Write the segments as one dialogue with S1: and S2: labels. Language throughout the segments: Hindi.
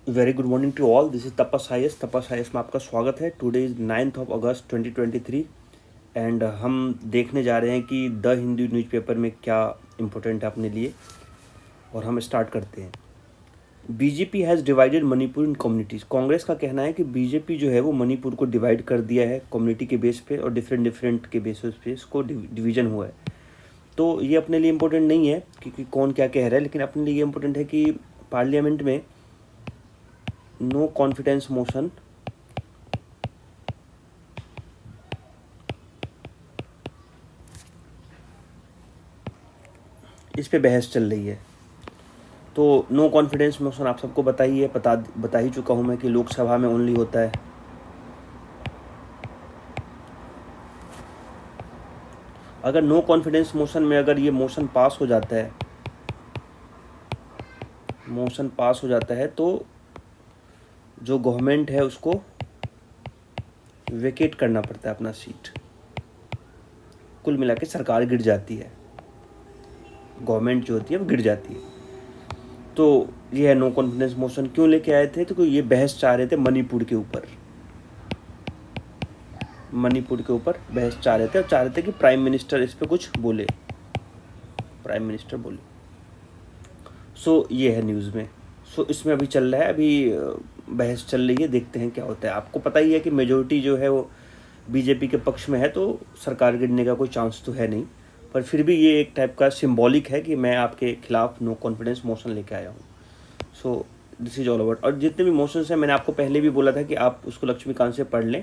S1: Very good morning to all. This is Tapas IAS. Tapas IAS में आपका स्वागत है। Today is 9th of August 2023 and हम देखने जा रहे हैं कि द हिंदू न्यूज़पेपर में क्या इम्पोर्टेंट है अपने लिए, और हम स्टार्ट करते हैं। BJP has divided Manipur in communities. Congress का कहना है कि बीजेपी जो है वो मणिपुर को डिवाइड कर दिया है कम्युनिटी के बेस पे, और डिफरेंट के बेसिस पे इसको डिवीज़न हुआ है। तो ये अपने लिए इम्पोर्टेंट नहीं है कि कौन क्या कह रहा है, लेकिन अपने लिए ये इम्पोर्टेंट है कि पार्लियामेंट में नो कॉन्फिडेंस मोशन इस पे बहस चल रही है। तो नो कॉन्फिडेंस मोशन आप सबको बता ही चुका हूँ मैं कि लोकसभा में ओनली होता है। अगर नो कॉन्फिडेंस मोशन में अगर ये मोशन पास हो जाता है तो जो गवर्नमेंट है उसको वेकेट करना पड़ता है अपना सीट। कुल मिला के सरकार गिर जाती है, गवर्नमेंट जो होती है वो गिर जाती है। तो ये है नो कॉन्फिडेंस मोशन। क्यों लेके आए थे? तो ये बहस चाह रहे थे मणिपुर के ऊपर बहस चाह रहे थे, और चाह रहे थे कि प्राइम मिनिस्टर इस पे कुछ बोले, सो ये है न्यूज़ में। सो इसमें अभी चल रहा है, अभी बहस चल रही है, देखते हैं क्या होता है। आपको पता ही है कि मेजोरिटी जो है वो बीजेपी के पक्ष में है, तो सरकार गिरने का कोई चांस तो है नहीं, पर फिर भी ये एक टाइप का सिंबॉलिक है कि मैं आपके खिलाफ नो कॉन्फिडेंस मोशन लेके आया हूँ। So this is all about. और जितने भी मोशंस हैं, मैंने आपको पहले भी बोला था कि आप उसको लक्ष्मीकांत से पढ़ लें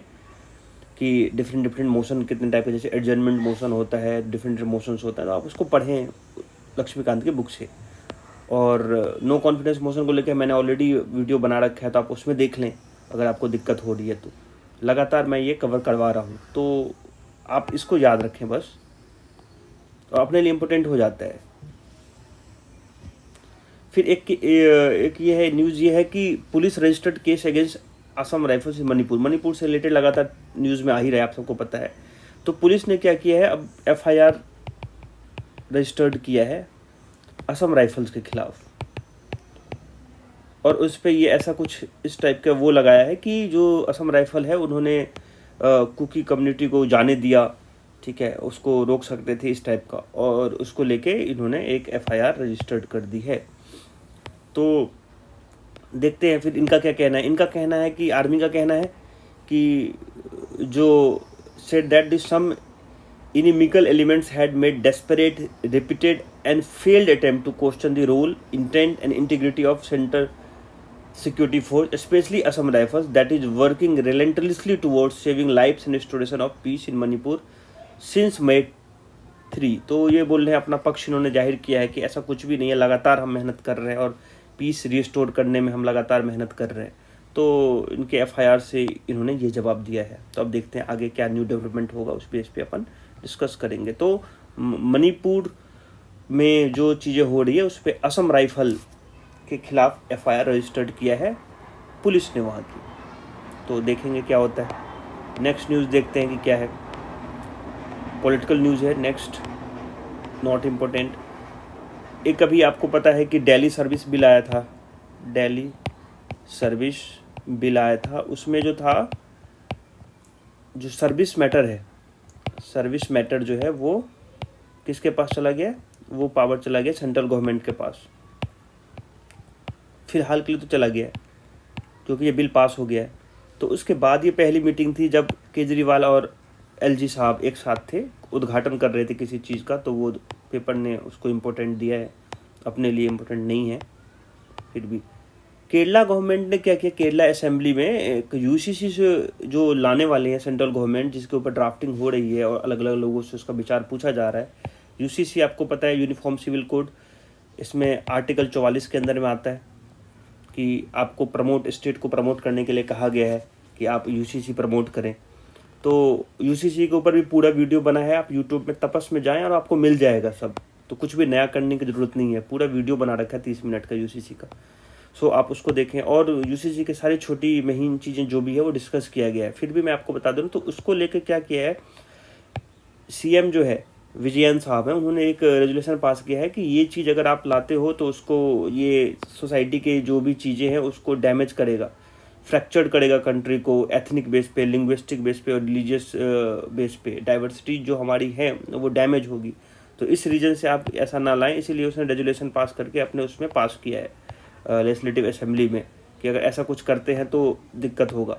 S1: कि डिफरेंट मोशन कितने टाइप के, जैसे एडजर्नमेंट मोशन होता है, डिफरेंट मोशंस होता है, तो आप उसको पढ़ें लक्ष्मीकांत की बुक से। और नो कॉन्फिडेंस मोशन को लेकर मैंने ऑलरेडी वीडियो बना रखा है, तो आप उसमें देख लें अगर आपको दिक्कत हो रही है तो। लगातार मैं ये कवर करवा रहा हूँ, तो आप इसको याद रखें बस, तो अपने लिए इम्पोर्टेंट हो जाता है। फिर एक ये है न्यूज़, ये है कि police registered case against Assam rifles in Manipur से रिलेटेड लगातार न्यूज़ में आ ही रहा है, आप सबको पता है। तो पुलिस ने क्या किया है, अब एफआईआर रजिस्टर्ड किया है असम राइफल्स के खिलाफ, और उस पर ये ऐसा कुछ इस टाइप का वो लगाया है कि जो असम राइफल है उन्होंने कुकी कम्युनिटी को जाने दिया, ठीक है, उसको रोक सकते थे इस टाइप का, और उसको लेके इन्होंने एक एफआईआर रजिस्टर्ड कर दी है। तो देखते हैं फिर इनका क्या कहना है। इनका कहना है कि आर्मी का कहना है कि जो said that the some inimical elements had made desperate, repeated and failed attempt to question the role, intent and integrity of Central Security Force, especially Assam Rifles, that is working relentlessly towards saving lives and restoration of peace in Manipur since May 3। तो ये बोल रहे हैं, अपना पक्ष इन्होंने जाहिर किया है कि ऐसा कुछ भी नहीं है, लगातार हम मेहनत कर रहे हैं और पीस रिस्टोर करने में हम लगातार मेहनत कर रहे हैं। तो इनके एफआईआर से इन्होंने ये जवाब दिया है। तो अब देखते हैं आगे क्या न्यू डेवलपमेंट होगा, उस बेस पे अपन डिस्कस करेंगे। तो मणिपुर में जो चीज़ें हो रही है उस पर असम राइफल के खिलाफ एफआईआर रजिस्टर्ड किया है पुलिस ने वहाँ की। तो देखेंगे क्या होता है। नेक्स्ट न्यूज़ देखते हैं कि क्या है। पॉलिटिकल न्यूज़ है नेक्स्ट, नॉट इम्पोर्टेंट। एक अभी आपको पता है कि दिल्ली सर्विस बिल आया था। उसमें जो था, जो सर्विस मैटर जो है वो किसके पास चला गया? वो पावर चला गया सेंट्रल गवर्नमेंट के पास। फिलहाल के लिए तो चला गया है क्योंकि ये बिल पास हो गया है। तो उसके बाद ये पहली मीटिंग थी जब केजरीवाल और एलजी साहब एक साथ थे, उद्घाटन कर रहे थे किसी चीज़ का, तो वो पेपर ने उसको इम्पोर्टेंट दिया है, अपने लिए इम्पोर्टेंट नहीं है। फिर भी केरला गवर्नमेंट ने क्या किया, केरला असेंबली में एक यूसीसी से जो लाने वाले हैं सेंट्रल गवर्नमेंट, जिसके ऊपर ड्राफ्टिंग हो रही है और अलग अलग लोगों से उसका विचार पूछा जा रहा है। यूसीसी आपको पता है, यूनिफॉर्म सिविल कोड, इसमें आर्टिकल 44 के अंदर में आता है कि आपको स्टेट को प्रमोट करने के लिए कहा गया है कि आप यूसीसी प्रमोट करें। तो यूसीसी के ऊपर भी पूरा वीडियो बना है, आप यूट्यूब में तपस में जाएं और आपको मिल जाएगा सब। तो कुछ भी नया करने की ज़रूरत नहीं है, पूरा वीडियो बना रखा है 30 मिनट का यूसीसी का। सो आप उसको देखें, और यूसीसी के सारी छोटी महीन चीज़ें जो भी है वो डिस्कस किया गया है। फिर भी मैं आपको बता दूँ तो उसको लेकर क्या किया है, सीएम जो है विजयन साहब हैं, उन्होंने एक रेजोल्यूशन पास किया है कि ये चीज़ अगर आप लाते हो तो उसको ये सोसाइटी के जो भी चीज़ें हैं उसको डैमेज करेगा, फ्रैक्चर्ड करेगा कंट्री को, एथनिक बेस पे, लिंग्विस्टिक बेस पे और रिलीजियस बेस पे। डाइवर्सिटी जो हमारी है वो डैमेज होगी, तो इस रीजन से आप ऐसा ना लाएं, इसीलिए उसने रेजोल्यूशन पास करके अपने उसमें पास किया है लेजिस्लेटिव असेंबली में कि अगर ऐसा कुछ करते हैं तो दिक्कत होगा।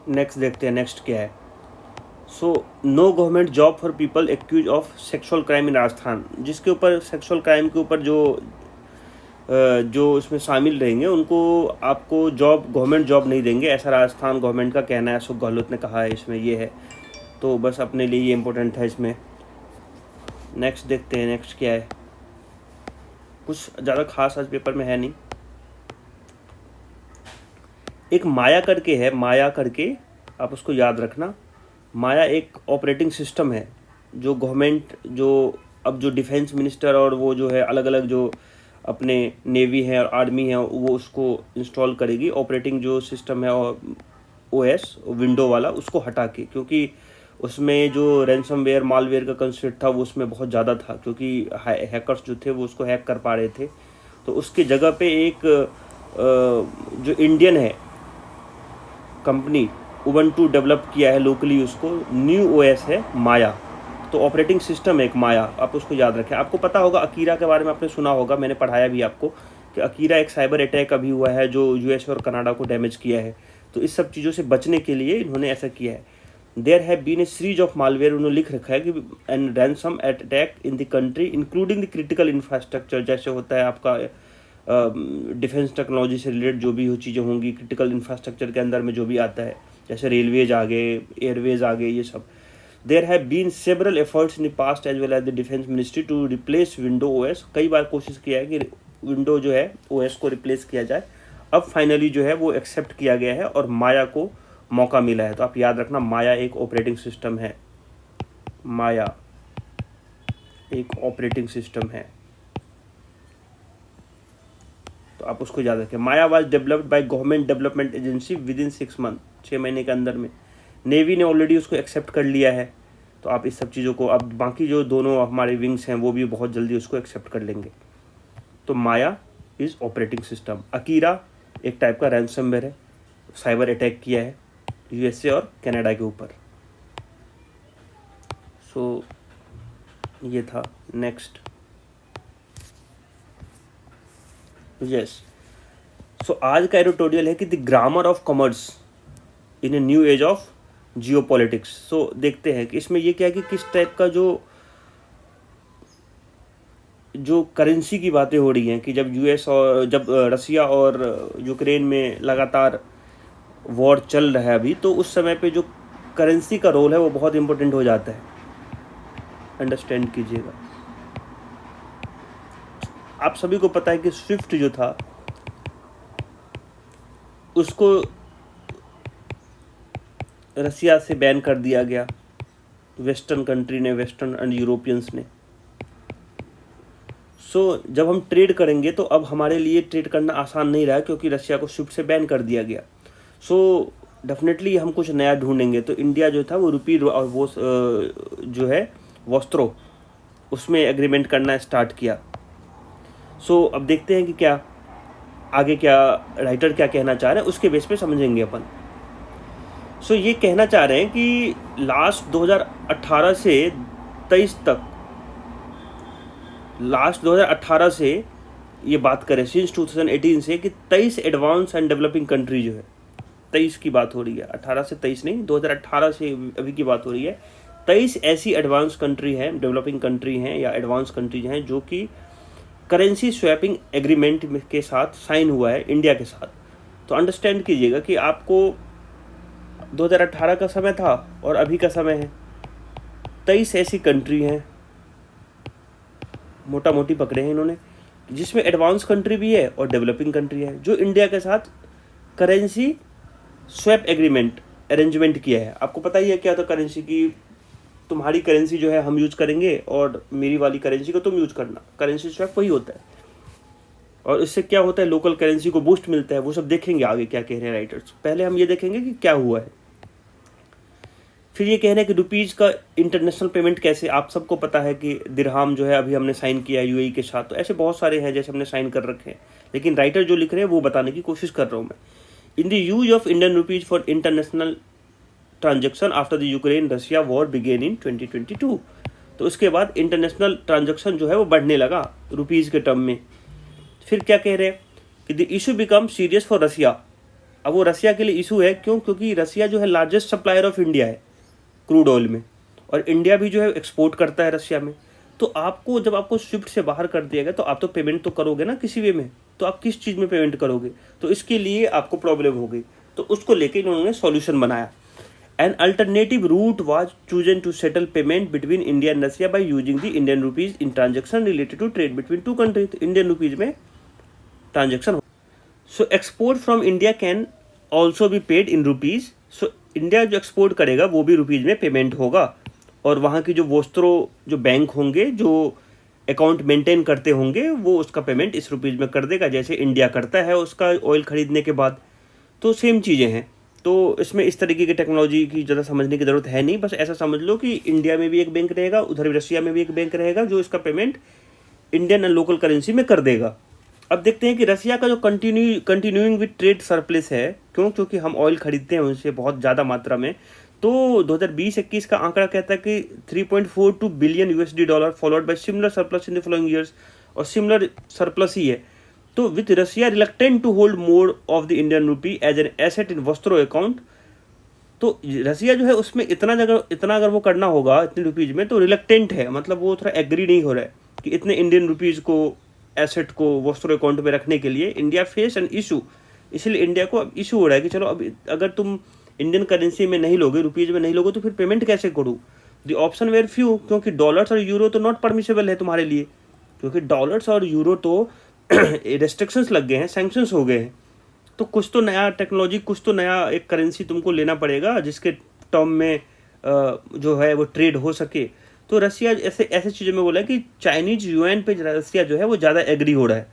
S1: नेक्स्ट देखते हैं, नेक्स्ट क्या है। So no government job for people accuse of sexual crime in Rajasthan, जिसके ऊपर सेक्सुअल क्राइम के ऊपर जो इसमें शामिल रहेंगे उनको आपको जॉब, गवर्नमेंट जॉब नहीं देंगे, ऐसा राजस्थान गवर्नमेंट का कहना है। अशोक गहलोत ने कहा है इसमें, ये है, तो बस अपने लिए ये इम्पोर्टेंट है इसमें। नेक्स्ट देखते हैं, नेक्स्ट क्या है। कुछ ज़्यादा खास आज पेपर में है नहीं। एक माया करके है, माया करके, आप उसको याद रखना। माया एक ऑपरेटिंग सिस्टम है जो गवर्नमेंट, जो अब जो डिफेंस मिनिस्टर और वो जो है अलग अलग जो अपने नेवी है और आर्मी है वो उसको इंस्टॉल करेगी। ऑपरेटिंग जो सिस्टम है और ओएस विंडो वाला उसको हटा के, क्योंकि उसमें जो रैंसमवेयर मालवेयर का कंसेप्ट था वो उसमें बहुत ज़्यादा था, क्योंकि हैकर्स जो थे वो उसको हैक कर पा रहे थे। तो उसकी जगह पे एक जो इंडियन है कंपनी उबंटू डेवलप किया है लोकली, उसको न्यू ओएस है माया। तो ऑपरेटिंग सिस्टम है एक माया, आप उसको याद रखें। आपको पता होगा अकीरा के बारे में, आपने सुना होगा, मैंने पढ़ाया भी आपको कि अकीरा एक साइबर अटैक अभी हुआ है जो यूएस और कनाडा को डैमेज किया है। तो इस सब चीज़ों से बचने के लिए इन्होंने ऐसा किया है। There have been a series of malware, उन्होंने लिख रखा है कि and ransom attack in the country including the critical infrastructure, जैसे होता है आपका डिफेंस टेक्नोलॉजी से रिलेटेड जो भी चीज़ें होंगी, क्रिटिकल इंफ्रास्ट्रक्चर के अंदर में जो भी आता है, जैसे रेलवेज आ गए, एयरवेज आ गए, ये सब। There have been several efforts in the past as well as the defence ministry to replace window OS, कई बार कोशिश किया है कि विंडो जो है ओएस को रिप्लेस किया जाए। अब फाइनली जो है वो एक्सेप्ट किया गया है और माया को मौका मिला है। तो आप याद रखना, माया एक ऑपरेटिंग सिस्टम है, माया एक ऑपरेटिंग सिस्टम है, तो आप उसको याद रखें। Maya was developed by government development agency within 6 month, 6 महीने के अंदर में। नेवी ने ऑलरेडी उसको एक्सेप्ट कर लिया है। तो आप इस सब चीज़ों को, अब बाकी जो दोनों हमारे विंग्स हैं वो भी बहुत जल्दी उसको एक्सेप्ट कर लेंगे। तो माया इज़ ऑपरेटिंग सिस्टम। अकीरा एक टाइप का रैंसमवेयर है, साइबर अटैक किया है यूएसए और कनाडा के ऊपर। सो ये था। नेक्स्ट, यस, सो आज का एडिटोरियल है कि the grammar of commerce in a new age of geopolitics. So देखते हैं कि इसमें ये क्या है कि किस टाइप का जो करेंसी की बातें हो रही हैं कि जब यूएस और जब रसिया और यूक्रेन में लगातार वॉर चल रहा है अभी, तो उस समय पे जो करेंसी का रोल है वो बहुत इम्पोर्टेंट हो जाता है। अंडरस्टैंड कीजिएगा। आप सभी को पता है कि स्विफ्ट जो था उसको रसिया से बैन कर दिया गया, वेस्टर्न कंट्री ने, वेस्टर्न एंड यूरोपियंस ने। सो जब हम ट्रेड करेंगे तो अब हमारे लिए ट्रेड करना आसान नहीं रहा, क्योंकि रसिया को स्विफ्ट से बैन कर दिया गया। सो डेफिनेटली हम कुछ नया ढूंढेंगे। तो इंडिया जो था वो रुपी और वो जो है वस्त्रो, उसमें एग्रीमेंट करना स्टार्ट किया। सो अब देखते हैं कि क्या आगे, क्या राइटर क्या कहना चाह रहे हैं, उसके बेस पे समझेंगे अपन। सो ये कहना चाह रहे हैं कि लास्ट 2018 से 23 तक, लास्ट 2018 से ये बात करें, सिंस 2018 से, कि 23 एडवांस एंड डेवलपिंग कंट्री जो है, 23 की बात हो रही है, 18 से 23 नहीं, 2018 से अभी की बात हो रही है। 23 ऐसी एडवांस कंट्री हैं, डेवलपिंग कंट्री हैं या एडवांस कंट्रीज हैं जो कि करेंसी स्वैपिंग एग्रीमेंट के साथ साइन हुआ है इंडिया के साथ। तो अंडरस्टैंड कीजिएगा कि आपको 2018 का समय था और अभी का समय है। 23 ऐसी कंट्री हैं, मोटा मोटी पकड़े हैं इन्होंने, जिसमें एडवांस कंट्री भी है और डेवलपिंग कंट्री है, जो इंडिया के साथ करेंसी स्वैप एग्रीमेंट अरेंजमेंट किया है। आपको पता ही है क्या, तो करेंसी की, तुम्हारी करेंसी जो है हम यूज करेंगे और मेरी वाली करेंसी को तुम यूज करना, करेंसी स्वैप वही होता है। और इससे क्या होता है, लोकल करेंसी को बूस्ट मिलता है। वो सब देखेंगे आगे क्या कह रहे हैं राइटर्स। पहले हम ये देखेंगे कि क्या हुआ है। फिर ये कह रहे हैं कि रुपीज़ का इंटरनेशनल पेमेंट कैसे, आप सबको पता है कि दिरहाम जो है अभी हमने साइन किया है यूएई के साथ, तो ऐसे बहुत सारे हैं जैसे हमने साइन कर रखे हैं, लेकिन राइटर जो लिख रहे हैं वो बताने की कोशिश कर रहा हूँ मैं। In the use of Indian rupees for international transaction after the Ukraine Russia war began in 2022। तो उसके बाद इंटरनेशनल ट्रांजेक्शन जो है वो बढ़ने लगा रुपीज़ के टर्म में। फिर क्या कह रहे हैं कि the issue become serious for Russia. अब वो रशिया के लिए इशू है, क्यों? क्योंकि रशिया जो है लार्जेस्ट सप्लायर ऑफ इंडिया है क्रूड ऑयल में, और इंडिया भी जो है एक्सपोर्ट करता है रशिया में। तो आपको जब आपको स्विफ्ट से बाहर कर दिया गया तो आप तो पेमेंट तो करोगे ना किसी वे में, तो आप किस चीज़ में पेमेंट करोगे? तो इसके लिए आपको प्रॉब्लम हो गई, तो उसको लेके इन्होंने सॉल्यूशन बनाया। An alternative route was chosen to settle payment between India and Russia by using the Indian rupees in transaction related to trade between two countries. Indian rupees में transaction, so export from India can also be paid in rupees. So India जो एक्सपोर्ट करेगा वो भी रुपीज में पेमेंट होगा, और वहाँ की जो वोस्त्रो जो बैंक होंगे जो अकाउंट मेंटेन करते होंगे वो उसका पेमेंट इस रुपीज़ में कर देगा, जैसे इंडिया करता है उसका ऑयल ख़रीदने के बाद। तो सेम चीज़ें हैं। तो इसमें इस तरीके की टेक्नोलॉजी की ज़्यादा समझने की ज़रूरत है नहीं, बस ऐसा समझ लो कि इंडिया में भी एक बैंक रहेगा, उधर भी रशिया में भी एक बैंक रहेगा जो इसका payment Indian and local currency में कर देगा। अब देखते हैं कि रशिया का जो कंटिन्यूइंग विद ट्रेड सरप्लस है, क्योंकि हम ऑयल खरीदते हैं उनसे बहुत ज़्यादा मात्रा में। तो 2020-21 का आंकड़ा कहता है कि 3.42 billion USD dollar followed by similar surplus in the following years, और सिमिलर सरप्लस ही है। तो with Russia reluctant to hold more of the Indian rupee as an asset in vostro account. तो रशिया जो है उसमें इतना अगर वो करना होगा इतने रुपीज़ में, तो रिलक्टेंट है, मतलब वो थोड़ा एग्री नहीं हो रहा है कि इतने इंडियन रुपीज़ को एसेट को वस्त्रो अकाउंट में रखने के लिए इंडिया फेस एन इशू। इसलिए इंडिया को अब इशू हो रहा है कि चलो अब अगर तुम इंडियन करेंसी में नहीं लोगे, रुपीज़ में नहीं लोगे, तो फिर पेमेंट कैसे करूँ? द ऑप्शन वेर फ्यू, क्योंकि डॉलर्स और यूरो तो नॉट परमिसेबल है तुम्हारे लिए, क्योंकि डॉलर्स और यूरो तो रेस्ट्रिक्शंस लग गए हैं, सैंक्शंस हो गए हैं। तो कुछ तो नया टेक्नोलॉजी, कुछ तो नया एक करेंसी तुमको लेना पड़ेगा जिसके टर्म में जो है वो ट्रेड हो सके। तो रशिया ऐसे चीज़ों में बोला है कि चाइनीज युआन पे रशिया जो है वो ज़्यादा एग्री हो रहा है।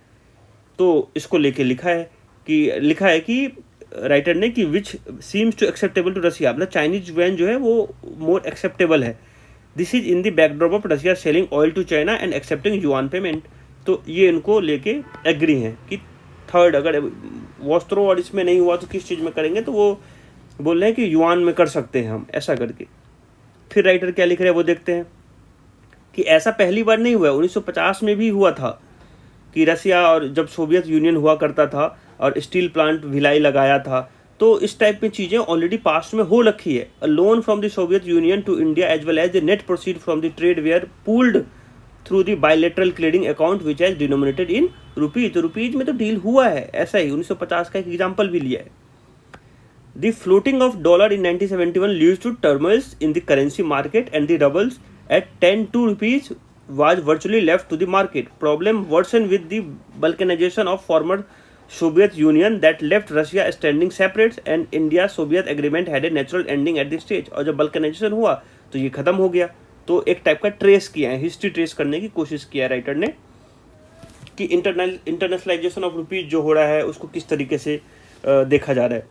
S1: तो इसको लेके लिखा है कि राइटर ने कि which seems to acceptable to Russia, मतलब चाइनीज युआन जो है वो मोर एक्सेप्टेबल है। This is in the backdrop of Russia selling oil to China and accepting yuan payment. तो ये इनको लेके एग्री हैं कि थर्ड, अगर वस्त्रों और इसमें नहीं हुआ तो किस चीज़ में करेंगे, तो वो बोल रहे हैं कि युआन में कर सकते हैं हम, ऐसा करके। फिर राइटर क्या लिख रहे हैं वो देखते हैं कि ऐसा पहली बार नहीं हुआ है, 1950 में भी हुआ था कि रशिया और जब सोवियत यूनियन हुआ करता था और स्टील प्लांट भिलाई लगाया था, तो इस टाइप में चीज़ें ऑलरेडी पास्ट में हो रखी है। A loan from the Soviet Union to India as well as the net proceed from the trade were pooled through the bilateral clearing account which has denominated in rupees. तो रुपीज में तो डील हुआ है, ऐसा ही 1950 का एक एग्जाम्पल भी लिया है। The floating of dollar in 1971 leads to turmoils in the currency market and the rubles at 10 to rupees was virtually left to the market. Problem worsened with the balkanization of former Soviet Union that left Russia standing separate, and India-Soviet agreement had a natural ending at this stage. और जब balkanization हुआ तो ये खत्म हो गया। तो एक टाइप का ट्रेस किया है, हिस्ट्री ट्रेस करने की कोशिश किया है राइटर ने कि इंटरनेशनलाइजेशन ऑफ रुपीज जो हो रहा है उसको किस तरीके से देखा जा रहा है।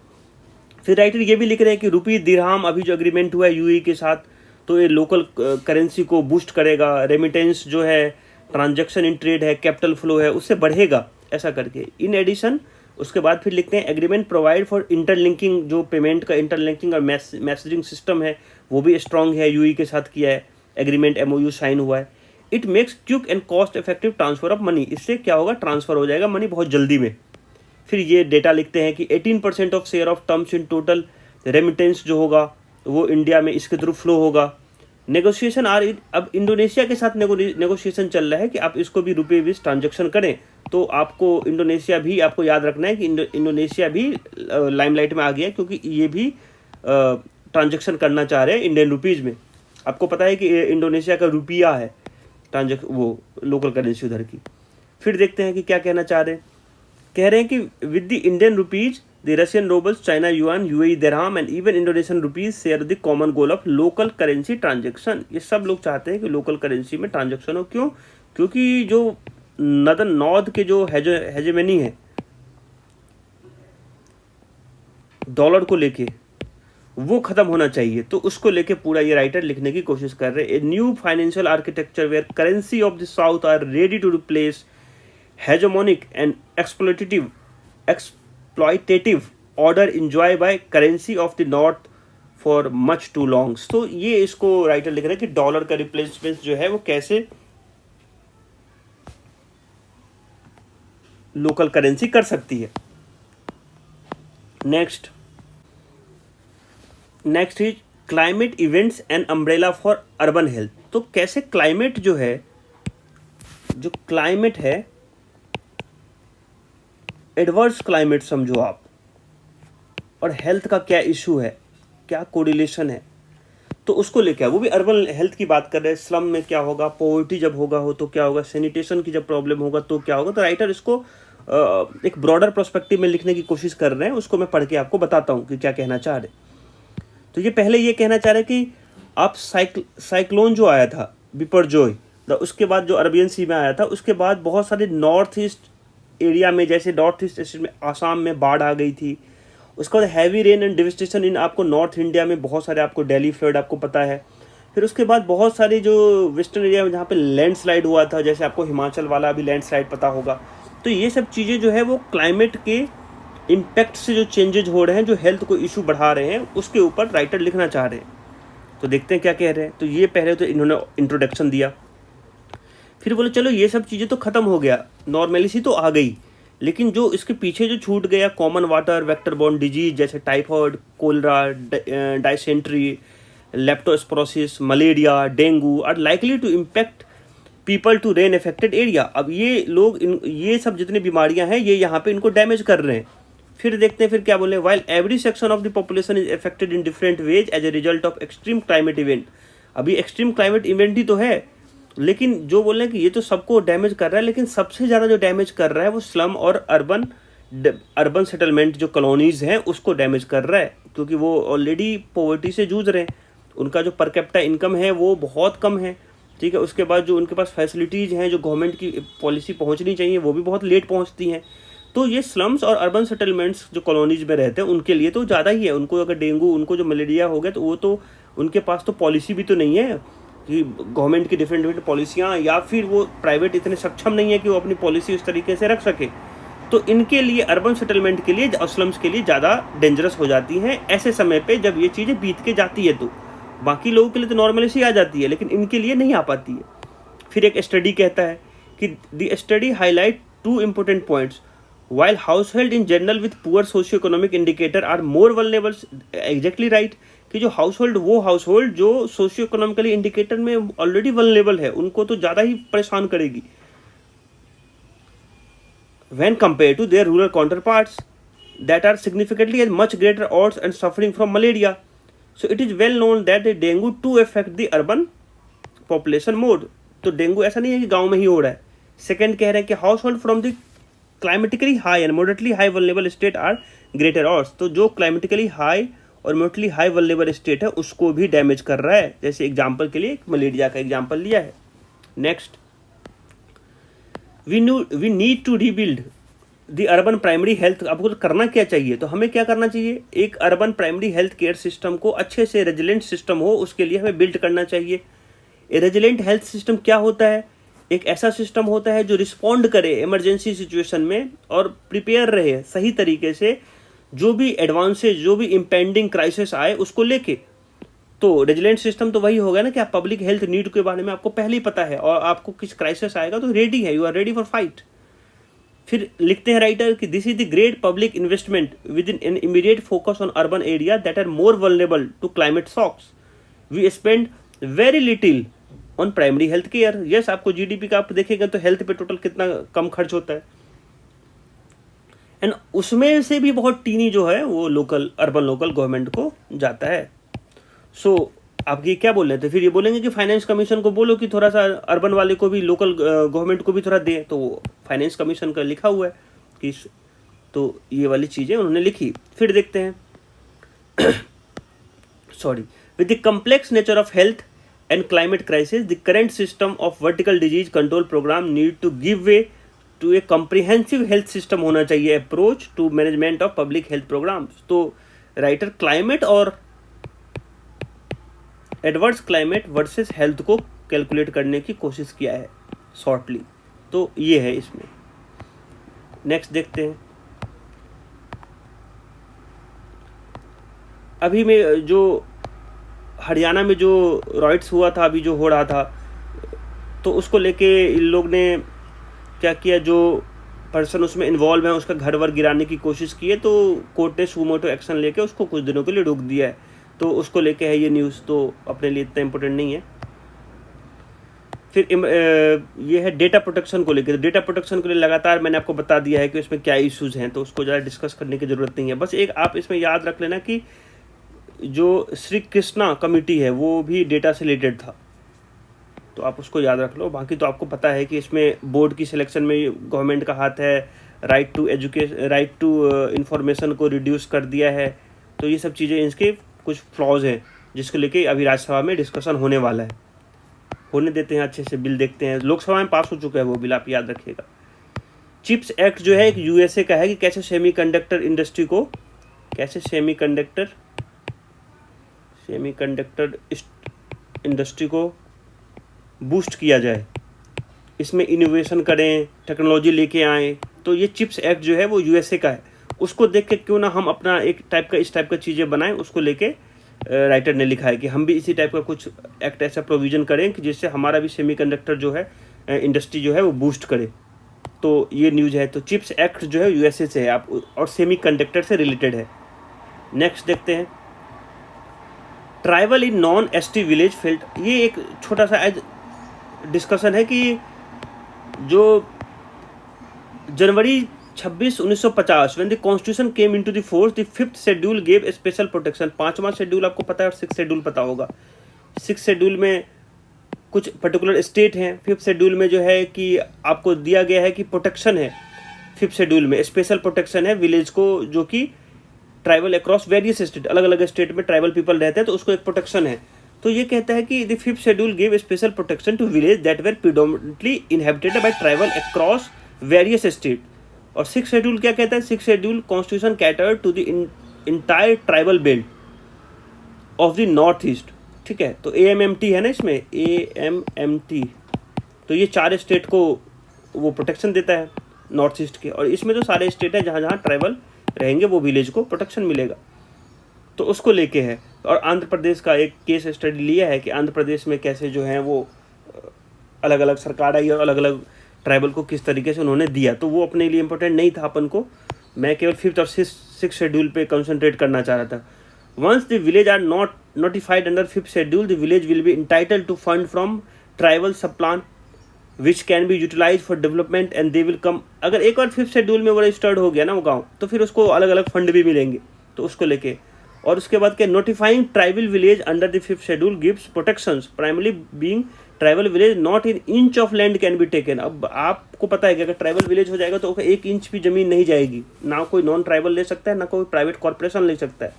S1: फिर राइटर ये भी लिख रहे हैं कि रुपी दिरहाम अभी जो एग्रीमेंट हुआ है यूएई के साथ, तो ये लोकल करेंसी को बूस्ट करेगा, रेमिटेंस जो है, ट्रांजैक्शन इन ट्रेड है, कैपिटल फ्लो है, उससे बढ़ेगा, ऐसा करके। इन एडिशन उसके बाद फिर लिखते हैं एग्रीमेंट प्रोवाइड फॉर इंटरलिंकिंग, जो पेमेंट का इंटरलिंकिंग और मैसेजिंग सिस्टम है वो भी स्ट्रॉन्ग है, यूई के साथ किया है एग्रीमेंट, एमओयू साइन हुआ है। It makes quick and cost effective transfer of money, इससे क्या होगा, ट्रांसफर हो जाएगा मनी बहुत जल्दी में। फिर ये डेटा लिखते हैं कि 18% of share of terms in total remittance जो होगा वो इंडिया में इसके थ्रू फ्लो होगा। नेगोशिएशन अब इंडोनेशिया के साथ नेगोशिएशन चल रहा है कि आप इसको भी रुपये बेस ट्रांजेक्शन करें। तो आपको इंडोनेशिया भी, आपको याद रखना है कि इंडोनेशिया भी लाइमलाइट में आ गया, क्योंकि ये भी ट्रांजेक्शन करना चाह रहे हैं इंडियन रुपीज़ में। आपको पता है कि इंडोनेशिया का रुपया है वो लोकल करेंसी उधर की। फिर देखते हैं कि क्या कहना चाह रहे हैं। कह रहे हैं कि with the Indian rupees the Russian rubles, China yuan, UAE dirham and even Indonesian rupees share the common goal of local currency transaction। ये सब लोग चाहते हैं कि लोकल करेंसी में ट्रांजेक्शन हो। क्यों? क्योंकि जो नॉर्थ के जो हेजेमनी है डॉलर को लेके, वो ख़त्म होना चाहिए। तो उसको लेके पूरा ये राइटर लिखने की कोशिश कर रहे हैं। A new financial architecture where currency of the south are ready to replace hegemonic and exploitative order enjoy by currency of the north for much too long. तो ये इसको राइटर लिख रहे हैं कि डॉलर का रिप्लेसमेंट जो है वो कैसे लोकल करेंसी कर सकती है। Next is climate events and umbrella for urban health. तो कैसे क्लाइमेट जो है, जो क्लाइमेट है, एडवर्स क्लाइमेट समझो आप, और हेल्थ का क्या इशू है, क्या कोरिलेशन है, तो उसको लेकर वो भी अर्बन हेल्थ की बात कर रहे हैं। स्लम में क्या होगा, पॉवर्टी जब होगा हो तो क्या होगा, सैनिटेशन की जब प्रॉब्लम होगा तो क्या होगा। तो राइटर इसको एक ब्रॉडर पर्सपेक्टिव में लिखने की कोशिश कर रहे हैं। उसको मैं पढ़ के आपको बताता हूँ कि क्या कहना चाह रहे। तो ये पहले ये कहना चाह रहे कि आप साइक्लोन जो आया था बिपरजॉय, उसके बाद जो अरबियन सी में आया था, उसके बाद बहुत सारे नॉर्थ ईस्ट एरिया में, जैसे नॉर्थ ईस्ट में आसाम में बाढ़ आ गई थी। उसके बाद हैवी रेन एंड डिवास्टेशन इन आपको नॉर्थ इंडिया में बहुत सारे, आपको दिल्ली फ्लड आपको पता है। फिर उसके बाद बहुत सारे जो वेस्टर्न एरिया में जहाँ पे लैंडस्लाइड हुआ था, जैसे आपको हिमाचल वाला भी लैंडस्लाइड पता होगा। तो ये सब चीज़ें जो है वो क्लाइमेट के इम्पैक्ट से जो चेंजेज हो रहे हैं, जो हेल्थ को इशू बढ़ा रहे हैं, उसके ऊपर राइटर लिखना चाह रहे हैं। तो देखते हैं क्या कह रहे हैं। तो ये पहले तो इन्होंने इंट्रोडक्शन दिया, फिर बोले चलो ये सब चीज़ें तो ख़त्म हो गया, नॉर्मेलिटी तो आ गई, लेकिन जो इसके पीछे जो छूट गया, common water vector borne disease जैसे typhoid, cholera, dysentery, leptospirosis, malaria, dengue are likely to impact people to rain affected area. अब ये लोग ये सब जितनी बीमारियां हैं ये यहाँ पे इनको डैमेज कर रहे हैं। फिर देखते हैं फिर क्या बोले, while every section of the population is affected in different ways as a result of extreme climate event. अभी एक्सट्रीम क्लाइमेट इवेंट ही तो है, लेकिन जो बोल रहे हैं कि ये तो सबको डैमेज कर रहा है, लेकिन सबसे ज़्यादा जो डैमेज कर रहा है वो स्लम और अर्बन सेटलमेंट जो कॉलोनीज़ हैं उसको डैमेज कर रहा है, क्योंकि वो ऑलरेडी पॉवर्टी से जूझ रहे हैं। उनका जो पर कैपिटा इनकम है वो बहुत कम है, ठीक है। उसके बाद जो उनके पास फैसिलिटीज़ हैं, जो गवर्नमेंट की पॉलिसी पहुंचनी चाहिए, वो भी बहुत लेट पहुंचती हैं। तो ये स्लम्स और अर्बन सेटलमेंट्स जो कॉलोनीज़ में रहते हैं उनके लिए तो ज़्यादा ही है। उनको अगर डेंगू, उनको जो मलेरिया हो गया, तो वो तो उनके पास तो पॉलिसी भी तो नहीं है कि गवर्नमेंट की डिफरेंट पॉलिसियाँ, या फिर वो प्राइवेट इतने सक्षम नहीं है कि वो अपनी पॉलिसी उस तरीके से रख सके। तो इनके लिए, अर्बन सेटलमेंट के लिए और स्लम्स के लिए ज़्यादा डेंजरस हो जाती हैं ऐसे समय पे जब ये चीज़ें बीत के जाती है। तो बाकी लोगों के लिए तो नॉर्मलिटी आ जाती है, लेकिन इनके लिए नहीं आ पाती है। फिर एक स्टडी कहता है कि the study highlight two important points, while household in general with poor socio-economic indicator are more vulnerable। Exactly right, कि जो हाउसहोल्ड जो सोशियो इकोनॉमिकली इंडिकेटर में ऑलरेडी वल्नरेबल है, उनको तो ज़्यादा ही परेशान करेगी when compared to their rural counterparts that are significantly at much greater odds and suffering from malaria। So it is well known that the dengue too affect the urban population more। तो डेंगू ऐसा नहीं है कि गांव में ही हो रहा है। सेकंड कह रहे हैं कि household from the climatically high and moderately high vulnerable state are greater odds. तो जो क्लाइमेटिकली हाई और मॉडरेटली हाई वल्नरेबल स्टेट है उसको भी डैमेज कर रहा है। जैसे एग्जांपल के लिए मलेरिया का एग्जांपल लिया है। Next, we need to rebuild the urban primary health. आपको तो करना क्या चाहिए, तो हमें क्या करना चाहिए, एक urban primary health care system को अच्छे से रेजिलेंट सिस्टम हो, उसके लिए हमें बिल्ड करना चाहिए। रेजिलेंट हेल्थ सिस्टम क्या होता है, एक ऐसा सिस्टम होता है जो रिस्पॉन्ड करे इमरजेंसी सिचुएशन में और प्रिपेयर रहे सही तरीके से, जो भी एडवांसेज, जो भी इम्पेंडिंग क्राइसिस आए उसको लेके। तो रेजिलेंट सिस्टम तो वही होगा ना कि आप पब्लिक हेल्थ नीड के बारे में आपको पहले ही पता है और आपको किस क्राइसिस आएगा तो रेडी है, you are ready for fight. फिर लिखते हैं राइटर कि this is the great public investment with in an immediate focus on urban area that are more vulnerable to climate shocks. We spend very little on primary health care. Yes, आपको जीडीपी का आप देखेंगे तो हेल्थ पे टोटल कितना कम खर्च होता है, एंड उसमें से भी बहुत टीनी जो है वो अर्बन लोकल गवर्नमेंट को जाता है। सो आप ये क्या बोल रहे थे, फिर ये बोलेंगे कि फाइनेंस कमीशन को बोलो कि थोड़ा सा अर्बन वाले को भी, लोकल गवर्नमेंट को भी थोड़ा दे। तो फाइनेंस कमीशन का लिखा हुआ है कि, तो ये वाली चीज़ें उन्होंने लिखी। फिर देखते हैं sorry, with the complex nature of health and climate crisis, the current system of vertical disease control program need to give way to a comprehensive health system होना चाहिए approach to management of public health programs। तो राइटर क्लाइमेट और एडवर्स क्लाइमेट वर्सेस हेल्थ को कैलकुलेट करने की कोशिश किया है शॉर्टली। तो ये है इसमें। नेक्स्ट देखते हैं। अभी में जो हरियाणा में जो राइट्स हुआ था, अभी जो हो रहा था, तो उसको लेके इन लोग ने क्या किया, जो पर्सन उसमें इन्वॉल्व है उसका घर वर गिराने की कोशिश की है, तो कोर्ट ने सुमोटो एक्शन लेके उसको कुछ दिनों के लिए रोक दिया है। तो उसको लेके है ये न्यूज़, तो अपने लिए इतना इम्पोर्टेंट नहीं है। फिर ये है डेटा प्रोटेक्शन को लेकर। डेटा प्रोटेक्शन के लिए लगातार मैंने आपको बता दिया है कि इसमें क्या इश्यूज़ हैं, तो उसको ज़्यादा डिस्कस करने की ज़रूरत नहीं है। बस एक आप इसमें याद रख लेना कि जो श्री कृष्णा कमेटी है वो भी डेटा से रिलेटेड था, तो आप उसको याद रख लो। बाकी तो आपको पता है कि इसमें बोर्ड की सिलेक्शन में गवर्नमेंट का हाथ है, राइट टू इंफॉर्मेशन को रिड्यूस कर दिया है। तो ये सब चीज़ें इसके कुछ फ्लॉज हैं जिसको लेके अभी राज्यसभा में डिस्कशन होने वाला है। होने देते हैं, अच्छे से बिल देखते हैं। लोकसभा में पास हो चुका है वो बिल, आप याद रखिएगा। चिप्स एक्ट जो है एक यूएसए का है कि कैसे सेमीकंडक्टर इंडस्ट्री को बूस्ट किया जाए, इसमें इनोवेशन करें, टेक्नोलॉजी लेके आएँ। तो ये चिप्स एक्ट जो है वो यूएसए का है। उसको देख के क्यों ना हम अपना इस टाइप का चीज़ें बनाएं, उसको लेके राइटर ने लिखा है कि हम भी इसी टाइप का कुछ एक्ट ऐसा प्रोविज़न करें कि जिससे हमारा भी सेमीकंडक्टर जो है इंडस्ट्री जो है वो बूस्ट करे। तो ये न्यूज़ है। तो चिप्स एक्ट जो है यूएसए से है आप, और सेमीकंडक्टर से रिलेटेड है। नेक्स्ट देखते हैं। Tribal in non ST village felt, ये एक छोटा सा आज डिस्कशन है कि जो जनवरी 26, 1950 when the constitution came into the force, the 5th schedule gave special protection। 5वां शेड्यूल आपको पता है और 6th शेड्यूल पता होगा। 6th शेड्यूल में कुछ पर्टिकुलर स्टेट हैं, 5th शेड्यूल में जो है कि आपको दिया गया है कि प्रोटेक्शन है। 5th शेड्यूल में स्पेशल प्रोटेक्शन है विलेज को, जो कि ट्राइबल अक्रॉस वेरियस स्टेट, अलग अलग स्टेट में ट्राइबल पीपल रहते हैं, तो उसको एक प्रोटेक्शन है। तो ये कहता है कि the 5th schedule give special protection to village that were predominantly inhabited by tribal across various state. और 6th शेड्यूल क्या कहता है? 6th schedule constitution cater to the entire tribal belt of the North East. ठीक है, तो AMMT है ना इसमें, AMMT। तो ये 4 स्टेट को वो प्रोटेक्शन देता है नॉर्थ ईस्ट के, और इसमें जो सारे स्टेट है जहाँ जहाँ ट्राइबल रहेंगे वो विलेज को प्रोटेक्शन मिलेगा। तो उसको लेके है। और आंध्र प्रदेश का एक केस स्टडी लिया है कि आंध्र प्रदेश में कैसे जो है वो अलग अलग सरकार आई और अलग अलग ट्राइबल को किस तरीके से उन्होंने दिया। तो वो अपने लिए इम्पोर्टेंट नहीं था अपन को, मैं केवल 5th और 6th शेड्यूल पे कंसंट्रेट करना चाह रहा था। Once the village are not notified under 5th schedule, the village will be entitled to fund from tribal sub plan which can be utilize for development and they will come. अगर एक बार 5th शेड्यूल में वो रजिस्टर्ड हो गया ना वो गाँव, तो फिर उसको अलग अलग फंड भी मिलेंगे। तो उसको लेके, और उसके बाद क्या, notifying tribal village under the 5th schedule gives protections primarily being tribal village not in inch of land can be taken. अब आपको पता है कि अगर ट्राइबल विलेज हो जाएगा तो 1 इंच भी जमीन नहीं जाएगी, ना कोई नॉन ट्राइबल ले सकता है, ना कोई प्राइवेट कॉर्पोरेशन ले सकता है।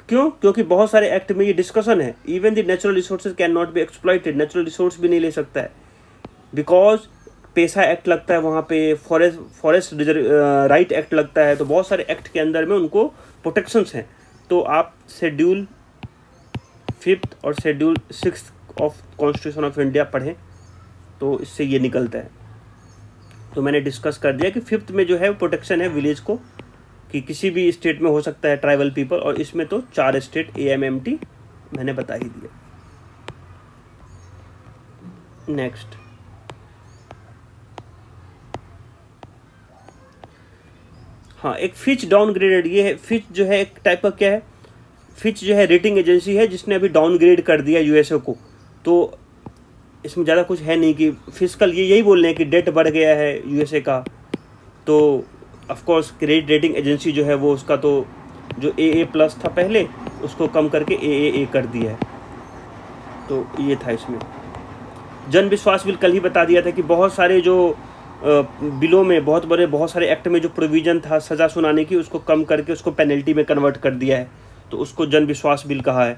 S1: क्यों? क्योंकि बहुत सारे एक्ट में ये डिस्कशन है। Even the natural resources can not be exploited, natural resource भी नहीं ले सकता है, बिकॉज पैसा एक्ट लगता है वहाँ पे, फॉरेस्ट राइट एक्ट लगता है। तो बहुत सारे एक्ट के अंदर में उनको प्रोटेक्शंस हैं। तो आप शेड्यूल 5th और schedule 6th of constitution of India पढ़ें तो इससे ये निकलता है। तो मैंने डिस्कस कर दिया कि 5th में जो है प्रोटेक्शन है विलेज को, कि किसी भी स्टेट में हो सकता है ट्राइबल पीपल, और इसमें तो 4 स्टेट AMMT मैंने बता ही दिया। नेक्स्ट, हाँ, एक फिच डाउनग्रेडेड, ये है फिच जो है एक टाइप का क्या है, फिच जो है रेटिंग एजेंसी है जिसने अभी डाउनग्रेड कर दिया यूएसए को। तो इसमें ज़्यादा कुछ है नहीं कि फिजिकल, ये यही बोल रहे हैं कि डेट बढ़ गया है यूएसए का। तो ऑफकोर्स क्रेडिट रेटिंग एजेंसी जो है वो उसका तो जो AA+ था पहले, उसको कम करके AAA कर दिया है। तो ये था इसमें। जन विश्वास बिल कल ही बता दिया था कि बहुत सारे जो बिलों में, बहुत सारे एक्ट में जो प्रोविज़न था सज़ा सुनाने की, उसको कम करके उसको पेनल्टी में कन्वर्ट कर दिया है। तो उसको जन विश्वास बिल कहा है।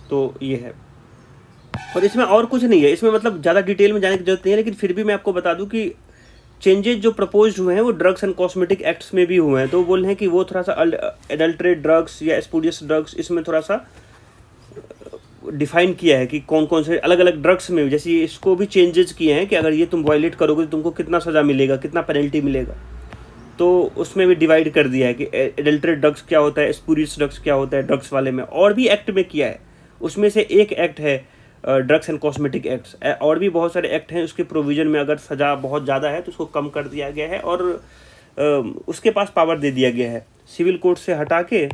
S1: तो ये है, और इसमें और कुछ नहीं है। इसमें मतलब ज़्यादा डिटेल में जाने की जरूरत नहीं है, लेकिन फिर भी मैं आपको बता दूं कि चेंजेस जो प्रपोज हुए हैं वो ड्रग्स एंड कॉस्मेटिक एक्ट्स में भी हुए हैं। तो वो बोल रहे हैं कि वो थोड़ा सा एडल्ट्रेट ड्रग्स या स्पूरियस ड्रग्स, इसमें थोड़ा सा डिफाइन किया है कि कौन कौन से अलग अलग ड्रग्स में, जैसे इसको भी चेंजेस किए हैं कि अगर ये तुम वायलेट करोगे तो तुमको कितना सज़ा मिलेगा, कितना पेनल्टी मिलेगा। तो उसमें भी डिवाइड कर दिया है कि एडल्ट्रेट ड्रग्स क्या होता है, स्पूरियस ड्रग्स क्या होता है ड्रग्स वाले में। और भी एक्ट में किया है, उसमें से एक एक्ट है ड्रग्स एंड कॉस्मेटिक एक्ट्स। और भी बहुत सारे एक्ट हैं, उसके प्रोविज़न में अगर सज़ा बहुत ज़्यादा है तो उसको कम कर दिया गया है और उसके पास पावर दे दिया गया है। सिविल कोर्ट से हटा के,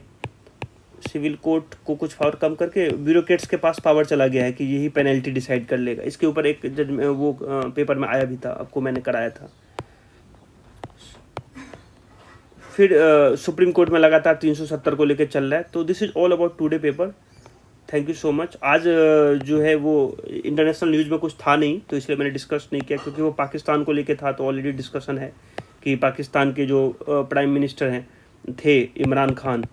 S1: सिविल कोर्ट को कुछ पावर कम करके ब्यूरोक्रेट्स के पास पावर चला गया है कि यही पेनल्टी डिसाइड कर लेगा। इसके ऊपर एक जज वो पेपर में आया भी था, आपको मैंने कराया था। फिर सुप्रीम कोर्ट में लगातार 370 को लेकर चल रहा है। तो this is all about today paper. Thank you so much. आज जो है वो इंटरनेशनल न्यूज़ में कुछ था नहीं, तो इसलिए मैंने डिस्कस नहीं किया, क्योंकि वो पाकिस्तान को लेके था। तो ऑलरेडी डिस्कशन है कि पाकिस्तान के जो प्राइम मिनिस्टर हैं थे इमरान खान,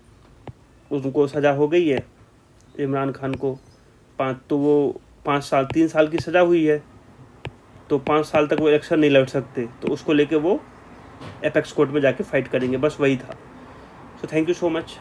S1: उनको सज़ा हो गई है। इमरान खान को 5 साल 3 साल की सज़ा हुई है, तो 5 साल तक वो इलेक्शन नहीं लड़ सकते। तो उसको लेके वो एपेक्स कोर्ट में जाके फाइट करेंगे, बस वही था। So thank you so much.